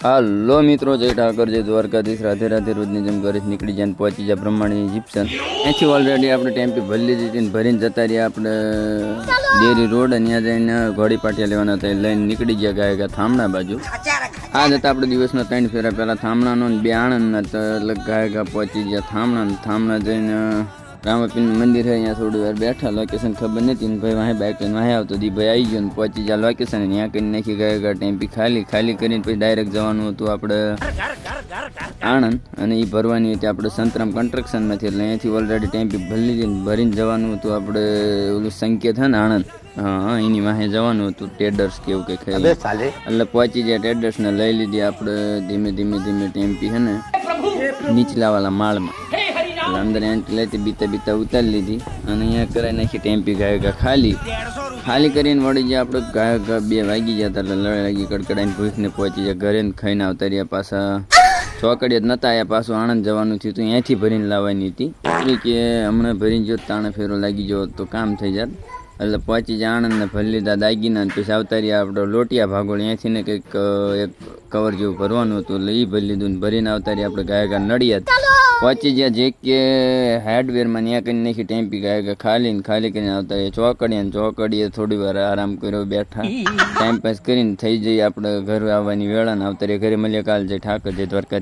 હાલો મિત્રો, જય ઠાકર, જય દ્વારકાધીશ, રાધે રાધે. રોજની જેમ ઘરે નીકળી જાય પહોંચી જાય બ્રહ્માણી જીપ્સન. અહીંથી ઓલરેડી આપણે ટેમ્પી ભરી લીધી હતી ને ભરીને જતા રહ્યા આપણે ડેરી રોડ. અહીંયા જઈને ઘોડી પાટિયા લેવાના હતા, લઈને નીકળી ગયા ગાય થામણા બાજુ. આ જતા આપણે દિવસના 3 ફેરા પહેલાં થામણાનો ને 2 આણંદના, તો એટલે ગાય પહોંચી ગયા થામણા જઈને રામાપીર મંદિર છે, અહીંયા થોડી વાર બેઠા. લોકેશન ખબર નથી ને ભાઈ વાહે બાઇક લઈને વાહે આવતો દી ભાઈ આવી ગયો ને પહોંચી જાય લોકેશન. ત્યાં કરી નાખી ગયા ટેમ્પી ખાલી કરીને પછી ડાયરેક્ટ જવાનું હતું આપણે આણંદ, અને એ ભરવાની હતી આપણે સંતરામ કન્સ્ટ્રક્શનમાંથી. એટલે અહીંયાથી ઓલરેડી ટેમ્પી ભરીને જવાનું હતું આપણે ઓલું સંકેત છે ને આણંદ, હા એની વાહે જવાનું હતું. ટ્રેડર્સ કેવું કે ખાઈ એટલે પહોંચી જાય ટ્રેડર્સને લઈ લીધી આપણે ધીમે ધીમે ટેમ્પી છે ને નીચલાવાળા માળમાં. એટલે અંદર એન્ટ્રી લેતી બીતા ઉતારી લીધી અને અહીંયા કરાવી નાખી ટેમ્પી ગાય ખાલી કરીને વળી ગયા આપણે. ગાય 2 વાગી ગયા હતા એટલે લડાઈ લાગી, કડકડાઈને ભૂખને પહોંચી ગયા ઘરે. ખાઈને આવતા રહ્યા પાછા ચોકડીએ જ નતા આવ્યા, પાછું આણંદ જવાનું થયું હતું. અહીંયાથી ભરીને લાવવાની હતી એટલે કે હમણાં ભરીને જો તાણે ફેરો લાગી ગયો તો કામ થઈ જાત. એટલે પહોંચી જાય આણંદને ભરી લીધા દાગીના. પછી આવતા રહ્યા આપણે લોટિયા ભાગોળ. અહીંયાથી ને કંઈક એક કવર જેવું ભરવાનું હતું એટલે એ ભરી લીધું ને ભરીને આવતા રહ્યા આપણે ગાયકા નડિયાદ. પહોંચી ગયા જે કે હાર્ડવેરમાં, ત્યાં કરી નાખી ટેમ્પી ગાયકા ખાલી કરીને આવતા રહ્યા ચોકડીએ થોડી વાર આરામ કર્યો, બેઠા ટાઈમ પાસ કરીને થઈ જઈએ આપણે ઘરે આવવાની વેળાને આવતા રહ્યા ઘરે. મળીએ કાલ જય ઠાકર, જય દ્વારકા.